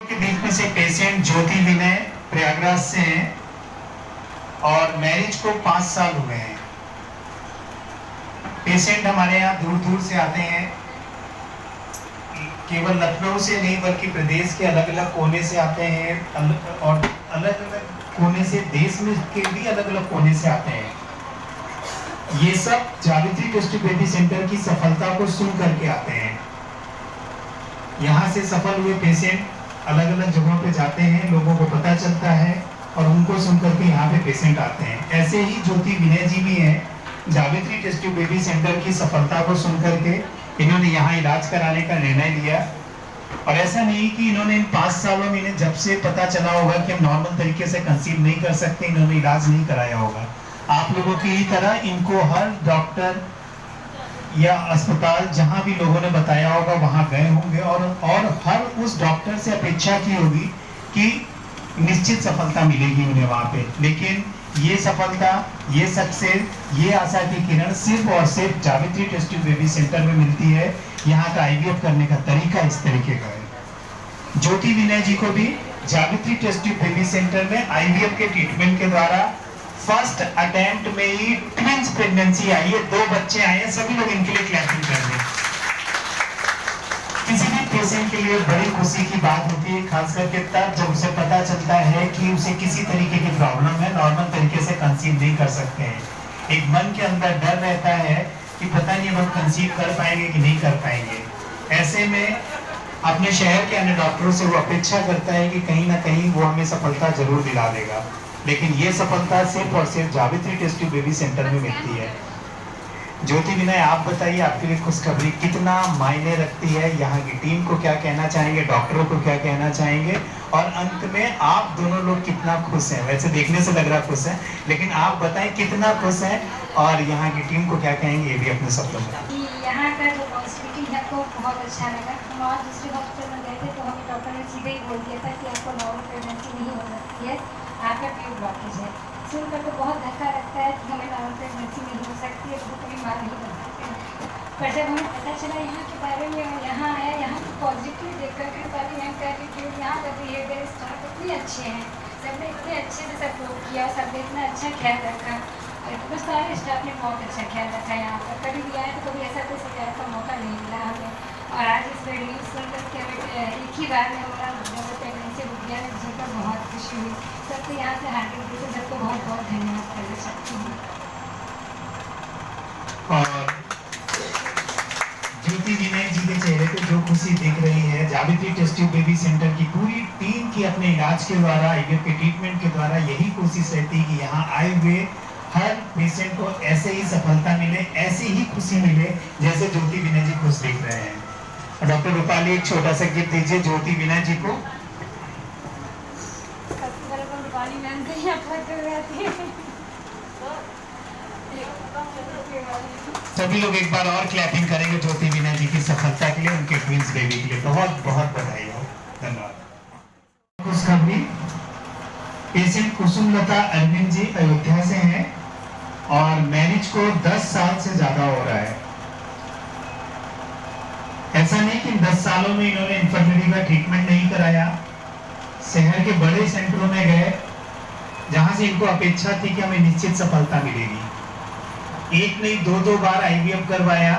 के बीच में से पेशेंट ज्योति विनय प्रयागराज से हैं और मैरिज को 5 साल हो गए हैं। पेशेंट हमारे यहाँ दूर दूर से आते हैं, केवल लखनऊ से नहीं बल्कि प्रदेश के अलग अलग कोने से आते हैं और अलग अलग कोने से देश में के भी अलग अलग कोने से आते हैं। ये सब जावित्री टेस्ट बेबी सेंटर की सफलता को सुन करके आते हैं। यहाँ से सफल हुए पेशेंट अलग अलग जगहों पे जाते हैं, लोगों को पता चलता है और उनको सुनकर के यहाँ पे पेशेंट आते हैं। ऐसे ही ज्योति विनय जी भी हैं, जावित्री टेस्ट बेबी सेंटर की सफलता को सुन करके इन्होंने यहाँ इलाज कराने का निर्णय लिया। और ऐसा नहीं कि इन्होंने इन 5 सालों में इन्हें जब से पता चला होगा कि हम नॉर्मल तरीके से कंसीव नहीं कर सकते, इन्होंने इलाज नहीं कराया होगा। आप लोगों की ही तरह इनको हर डॉक्टर या अस्पताल जहां भी लोगों ने बताया होगा वहां गए होंगे और हर उस डॉक्टर से अपेक्षा की होगी कि निश्चित सफलता मिलेगी उन्हें वहां पे। लेकिन ये सफलता, ये सक्सेस, ये आशा की किरण सिर्फ और सिर्फ जावित्री टेस्ट बेबी सेंटर में मिलती है। यहाँ का आईवीएफ करने का तरीका इस तरीके का है। ज्योति विनय जी को भी जावित्री टेस्ट बेबी सेंटर में आईवीएफ के ट्रीटमेंट के द्वारा फर्स्ट अटेम्प्ट में ही ट्विंस प्रेगनेंसी आई है, 2 बच्चे आए हैं। सभी लोग इनके लिए क्लैपिंग कर रहे हैं। किसी भी पेशेंट के लिए बड़ी खुशी की बात होती है, खास करके तब जब उसे पता चलता है कि उसे किसी तरीके की प्रॉब्लम है, नॉर्मल तरीके से कंसीव नहीं कर सकते हैं। एक मन के अंदर डर रहता है कि पता नहीं हम कंसीव कर पाएंगे कि नहीं कर पाएंगे। ऐसे में अपने शहर के अन्य डॉक्टरों से वो अपेक्षा करता है कि कहीं ना कहीं वो हमें सफलता जरूर दिला देगा। लेकिन ये सफलता सिर्फ और सिर्फ जावित्री टेस्ट बेबी सेंटर में मिलती है। ज्योति विनय, आप बताइए, आपके लिए खुशखबरी कितना मायने रखती है? यहाँ की टीम को क्या कहना चाहेंगे, डॉक्टरों को क्या कहना चाहेंगे, और अंत में आप दोनों लोग कितना खुश हैं? वैसे देखने से लग रहा खुश है, लेकिन आप बताएं कितना खुश हैं और यहाँ की टीम को क्या कहेंगे, ये भी अपने शब्दों में। यहाँ का जो पॉजिटिविटी है आपको बहुत अच्छा लगा। हम और दूसरे हॉस्पिटल में गए थे तो हमें डॉक्टर ने सीधे ही बोल दिया था कि आपको नॉर्मल प्रेगनेंसी नहीं हो सकती है, आपका ट्यूब ब्लॉकेज है। सुनकर तो बहुत धक्का लगता है कि हमें नॉर्मल प्रेगनेंसी नहीं हो सकती है, तो कभी मां नहीं बन सकते हैं। पर जब हमें पता चला यहाँ के बारे में और यहाँ आया, यहाँ की पॉजिटिव देख कर सारी यहाँ का एटीट्यूड, यहाँ का बिहेवियर, स्टाफ इतने अच्छे हैं, सबने इतने अच्छे से सपोर्ट किया, सबने इतना अच्छा ख्याल रखा। और सारे स्टाफ ने बहुत अच्छा ख्याल रखा यहाँ पर। कभी भी आए तो कभी ऐसा कोई शिकायत का मौका नहीं मिला हमें। और आज इस न्यूज़ सुन करके हमें एक ही बार में हमारा प्रेगनेंसी रुक गया, जिसका बहुत खुशी हुई। सबको यहाँ से हार्दिक रूप से सबको बहुत बहुत धन्यवाद करना चाहती हूँ। और ज्योति विनय जी के चेहरे पे जो खुशी दिख रही है, जावित्री टेस्ट बेबी सेंटर की पूरी टीम की अपने इलाज के द्वारा, आईवीएफ के ट्रीटमेंट के द्वारा यही कोशिश रहती है कि यहाँ आए हुए हर पेशेंट को ऐसे ही सफलता मिले, ऐसी ही खुशी मिले जैसे ज्योति विनय जी खुश दिख रहे हैं। डॉक्टर रूपाली, एक छोटा सा गिफ्ट दीजिए ज्योति विनय जी को। सभी लोग एक बार और क्लैपिंग करेंगे ज्योति विनय जी की सफलता के लिए, उनके ट्विंस बेबी के लिए। बहुत बहुत बधाई हो, धन्यवाद। खुशखबरी, पेशेंट कुसुमलता अरविंद जी अयोध्या से हैं और मैरिज को 10 साल से ज्यादा हो रहा है। ऐसा नहीं कि 10 सालों में इन्होंने इन्फर्टिलिटी का ट्रीटमेंट नहीं कराया। शहर के बड़े सेंटरों में गए जहां से इनको अपेक्षा थी कि हमें निश्चित सफलता मिलेगी। एक नहीं 2 बार आईवीएफ करवाया,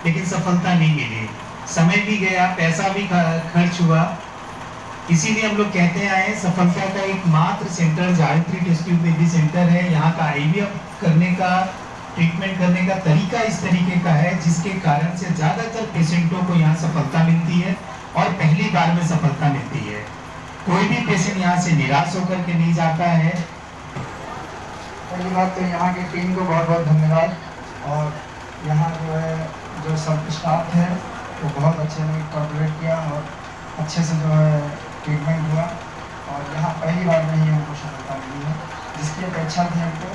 लेकिन सफलता नहीं मिली। समय भी गया, पैसा भी खर्च हुआ। इसीलिए हम लोग कहते आए, सफलता का एकमात्र सेंटर जावित्री टेस्ट बेबी सेंटर है। यहाँ का आईवीएफ करने का, ट्रीटमेंट करने का तरीका इस तरीके का है जिसके कारण से ज्यादातर पेशेंटों को यहाँ सफलता मिलती है और पहली बार में सफलता मिलती है। कोई भी पेशेंट यहाँ से निराश होकर के नहीं जाता है। पहली बात तो यहाँ की टीम को बहुत बहुत धन्यवाद। और यहाँ जो है जो सब स्टाफ है वो बहुत अच्छे ने कोऑपरेट किया और अच्छे से जो है ट्रीटमेंट हुआ। और यहाँ पहली बार में ही हमको सफलता मिली है, जिसकी अपेक्षा थी हमको,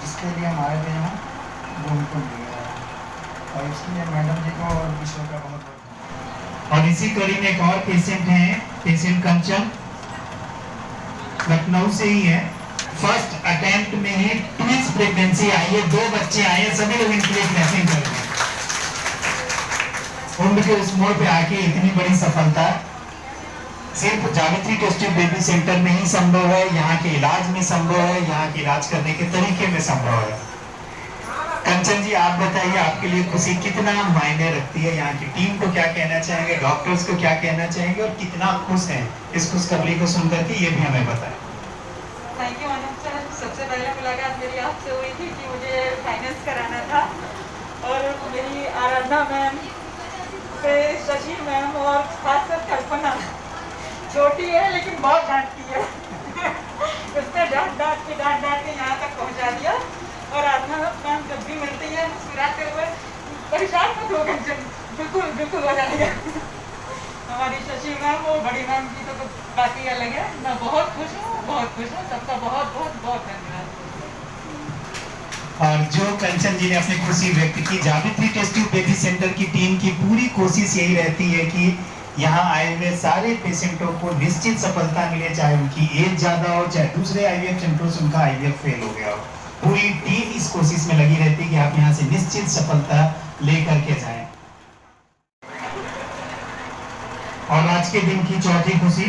जिसके लिए हम आए थे यहाँ, वो हमको मिल गया है। और इसलिए मैडम जी को और विश्व का बहुत बहुत। और इसी कड़ी में एक और पेशेंट हैं, पेशेंट कंचन, लखनऊ से ही है। फर्स्ट अटेम्प्ट में ही ट्विंस प्रेगनेंसी आई है, 2 बच्चे आए हैं। सभी लोग इनके लिए क्लैपिंग कर रहे हैं। उम्र के उस मोड़ पे आके इतनी बड़ी सफलता सिर्फ जावित्री टेस्ट ट्यूब बेबी सेंटर में ही संभव है, यहाँ के इलाज में संभव है, यहाँ के इलाज करने के तरीके में संभव है। कंचन जी आप बताइए, आपके लिए खुशी कितना मायने रखती है? यहाँ की टीम को क्या कहना चाहेंगे, डॉक्टर्स को क्या कहना चाहेंगे और कितना खुश हैं इस खुशखबरी को सुन करके, ये भी हमें बताएं। Thank you Anoop sir. सबसे पहले मुलाकात मेरी आपसे हुई थी कि मुझे फाइनेंस कराना था और मेरी आराधना मैम, शशि मैम और खासकर कल्पना, छोटी है लेकिन बहुत डांटती है उसने डांट के यहाँ तक पहुँचा दिया। और आराधना मैम जब भी मिलती है मुस्कुराते हुए, परेशान मत हो कंचन, बिल्कुल बिल्कुल हो जाएगा। हमारी शशि मैम, वो बड़ी मैम की तो बात ही अलग है। मैं बहुत खुश हूँ। सबका बहुत बहुत बहुत धन्यवाद। और जो कंचन जी ने अपनी खुशी व्यक्त की, जावित्री टेस्ट ट्यूब बेबी सेंटर की टीम की पूरी कोशिश यही रहती है कि यहाँ आए हुए सारे पेशेंटों को निश्चित सफलता मिले, चाहे उनकी एज ज्यादा हो, चाहे दूसरे आईवीएफ सेंटरों से उनका आईवीएफ फेल हो गया हो। पूरी टीम इस कोशिश में लगी रहती है कि आप यहाँ से निश्चित सफलता लेकर के जाएं। और आज के दिन की चौथी खुशी,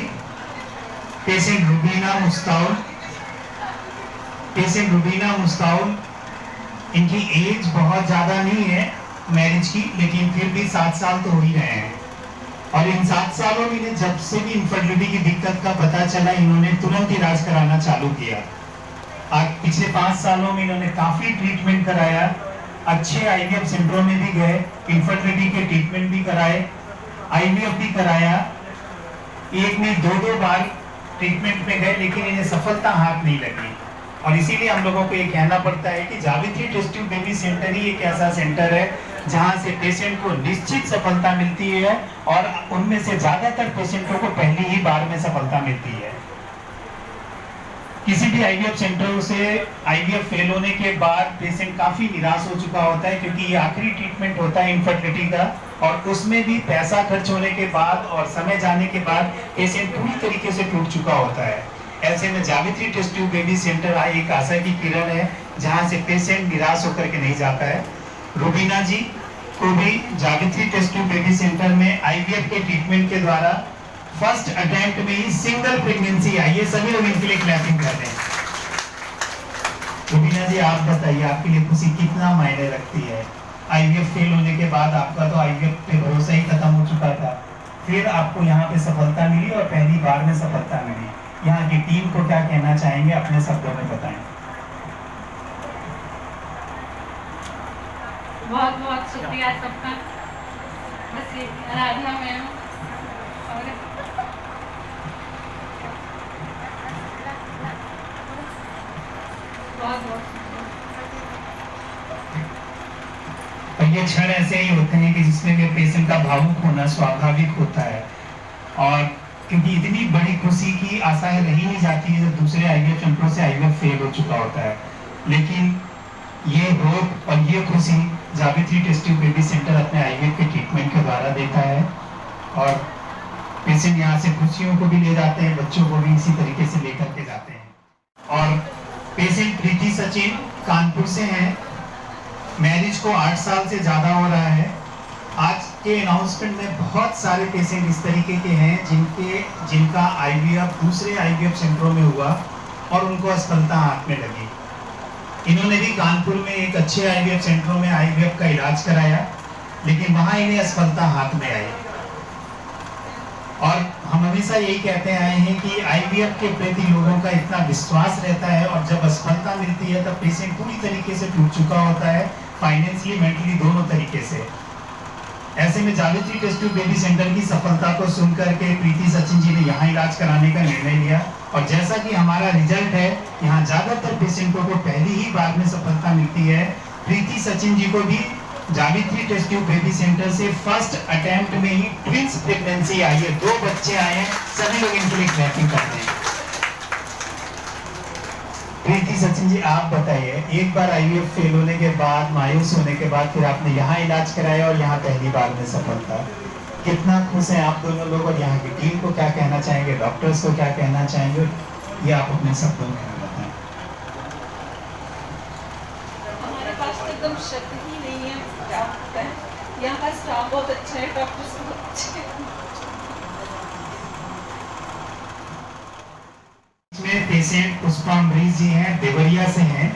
पेशेंट रुबीना मुस्ताउन, इनकी एज बहुत ज्यादा नहीं है मैरिज की, लेकिन फिर भी 7 साल तो हो ही रहे हैं। और इन 7 सालों में इन्हें जब से भी इनफर्टिलिटी की दिक्कत का पता चला, इन्होंने तुरंत इलाज कराना चालू किया। आज पिछले 5 सालों में इन्होंने काफी ट्रीटमेंट कराया, अच्छे आईवीएफ सेंटरों में भी गए, इनफर्टिलिटी के ट्रीटमेंट भी कराए, आईवीएफ भी कराया, एक नहीं 2 बार ट्रीटमेंट में गए, लेकिन इन्हें सफलता हाथ नहीं लगी। और इसीलिए हम लोगों को ये कहना पड़ता है कि जावित्री टेस्ट ट्यूब बेबी सेंटर ही एक ऐसा सेंटर है जहां से पेशेंट को निश्चित सफलता मिलती है और उनमें से ज्यादातर पेशेंटों को पहली ही बार में सफलता मिलती है। किसी भी आईवीएफ सेंटरों से आईवीएफ फेल होने के बाद पेशेंट काफी निराश हो चुका होता है, क्योंकि ये आखिरी ट्रीटमेंट होता है इनफर्टिलिटी का, और उसमें भी पैसा खर्च होने के बाद और समय जाने के बाद पेशेंट पूरी तरीके से टूट चुका होता है। ऐसे में जावित्री टेस्ट ट्यूब बेबी सेंटर एक आशा की किरण है जहां से पेशेंट निराश होकर के नहीं जाता है। रुबीना जी को भी जावित्री टेस्ट ट्यूब बेबी सेंटर में आईवीएफ के ट्रीटमेंट के द्वारा फर्स्ट अटेम्प्ट में ही सिंगल प्रेगनेंसी आई है। सभी लोग इनके लिए क्लैपिंग कर रहे हैं। रुबीना जी आप बताइए, आपके लिए खुशी कितना मायने रखती है? आईवीएफ फेल होने के बाद आपका तो आईवीएफ पे भरोसा ही खत्म हो चुका था, फिर आपको यहाँ पे सफलता मिली और पहली बार में सफलता मिली। यहाँ की टीम को क्या कहना चाहेंगे, अपने शब्दों में बताएं। बहुत बहुत शुक्रिया सबका। बस ये आराधना मैम और और ये क्षण ऐसे ही होते हैं कि जिसमें भी पेशेंट का भावुक होना स्वाभाविक होता है, और क्योंकि इतनी बड़ी खुशी की आशाएं रही नहीं जाती है जब दूसरे आईवीएफ सेंटरों से आईवीएफ फेल हो चुका होता है। लेकिन ये होप और ये खुशी जावित्री टेस्ट ट्यूब बेबी सेंटर अपने आईवीएफ के ट्रीटमेंट के द्वारा देता है, और पेशेंट यहाँ से खुशियों को भी ले जाते हैं, बच्चों को भी इसी तरीके से लेकर के जाते हैं। और पेशेंट प्रीति सचिन कानपुर से हैं, मैरिज को 8 साल से ज्यादा हो रहा है। आज के अनाउंसमेंट में बहुत सारे पेशेंट इस तरीके के हैं जिनका आईवीएफ दूसरे आईवीएफ सेंटरों में हुआ और उनको असफलता हाथ में लगी। इन्होंने भी कानपुर में एक अच्छे आईवीएफ सेंटरों में आईवीएफ का इलाज कराया, लेकिन वहां इन्हें असफलता हाथ में आई। और हम हमेशा यही कहते आए हैं कि आईवीएफ के प्रति लोगों का इतना विश्वास रहता है, और जब असफलता मिलती है तब पेशेंट पूरी तरीके से टूट चुका होता है, फाइनेंशियली मेंटली दोनों तरीके से। ऐसे में जावित्री टेस्ट ट्यूब बेबी सेंटर की सफलता को सुनकर के प्रीति सचिन जी ने यहाँ इलाज कराने का निर्णय लिया, और जैसा कि हमारा रिजल्ट है, यहाँ ज्यादातर पेशेंटों को पहली ही बार में सफलता मिलती है। प्रीति सचिन जी को भी जावित्री टेस्ट ट्यूब बेबी सेंटर से फर्स्ट अटेम्प्ट में ही ट्विंस प्रेगनेंसी आई है, 2 बच्चे आए हैं। सभी लोग इनके लिए क्लैपिंग करते हैं। प्रीति सचिन जी आप बताइए, एक बार आईवीएफ फेल होने के बाद, मायूस होने के बाद, फिर आपने यहाँ इलाज कराया और यहाँ पहली बार में सफलता, कितना खुश हैं आप दोनों लोग? और यहाँ की टीम को क्या कहना चाहेंगे, डॉक्टर्स को क्या कहना चाहेंगे, ये आप अपने शब्दों में बताएं। हमारे पास तो एकदम शक ही नहीं है, क्या होता है। यहाँ का स्टाफ बहुत अच्छा है, डॉक्टर्स बहुत अच्छे हैं। में पेशेंट पुष्पा अमरीश जी हैं, देवरिया से हैं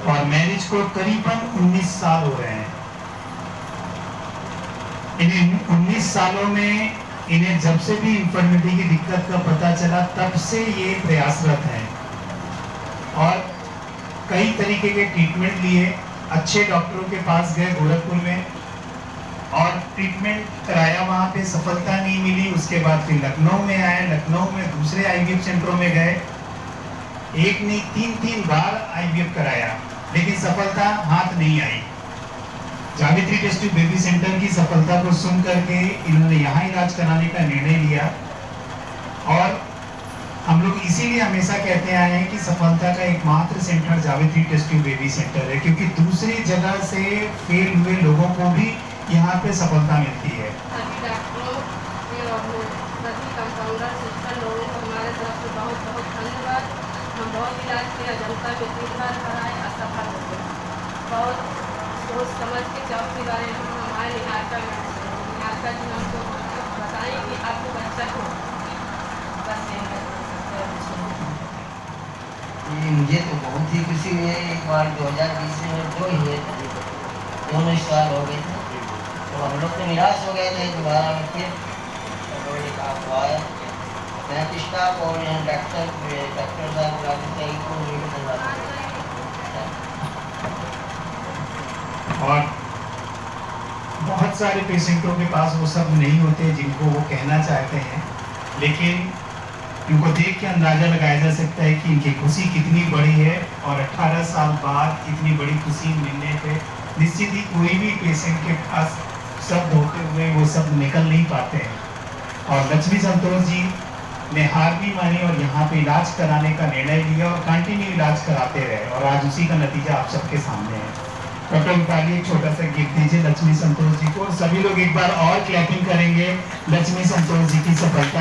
और मैरिज को करीबन 19 साल हो रहे हैं। इन्हें 19 सालों में इन्हें जब से भी इंफर्टिलिटी की दिक्कत का पता चला तब से ये प्रयासरत हैं और कई तरीके के ट्रीटमेंट लिए, अच्छे डॉक्टरों के पास गए गोरखपुर में और ट्रीटमेंट कराया, वहाँ पे सफलता नहीं मिली। उसके बाद फिर लखनऊ में आए, लखनऊ में दूसरे आईवीएफ सेंटरों में गए, एक नहीं 3 बार आईवीएफ कराया लेकिन सफलता हाथ नहीं आई। जावित्री टेस्ट ट्यूब बेबी सेंटर की सफलता को सुन करके इन्होंने यहाँ इलाज कराने का निर्णय लिया और हम लोग इसीलिए हमेशा कहते आए हैं कि सफलता का एकमात्र सेंटर जावित्री टेस्ट ट्यूब बेबी सेंटर है, क्योंकि दूसरी जगह से फेल हुए लोगों को भी यहाँ पे सफलता मिलती है। सभी डॉक्टरों और सभी कंपाउंडर सिस्टर लोगों को हमारे तरफ से बहुत बहुत धन्यवाद। हम बहुत इलाज किया, जनता में 3 बार कराए, असफल हो गए। बहुत सोच समझ के चौथी बार हम हमारे निहारिका जी हमको बताएं कि आपको बच्चा हो। बस मुझे तो बहुत ही खुशी हुई है। एक बार 2020 में जो हुए थे, दोनों साल हो गए थे, तो हम लोग तो निराश हो गए थे। दोबारा में फिर आप आए, बैंक स्टाफ और यहाँ डॉक्टर साहब बुलाते थे को मेडिकल और बहुत सारे पेशेंटों के पास वो सब नहीं होते जिनको वो कहना चाहते हैं, लेकिन इनको देख के अंदाजा लगाया जा सकता है कि इनकी खुशी कितनी बड़ी है और 18 साल बाद इतनी बड़ी खुशी मिलने पे निश्चित ही कोई भी पेशेंट के पास शब्द होते हुए वो शब्द निकल नहीं पाते हैं। और लक्ष्मी संतोष जी ने हार भी मानी और यहाँ पे इलाज कराने का निर्णय लिया और कंटिन्यू इलाज कराते रहे और आज उसी का नतीजा आप सबके सामने है। डॉक्टर मिताली एक छोटा सा गिफ्ट दीजिए लक्ष्मी संतोष जी को। सभी लोग एक बार और क्लैपिंग करेंगे लक्ष्मी संतोष जी की सफलता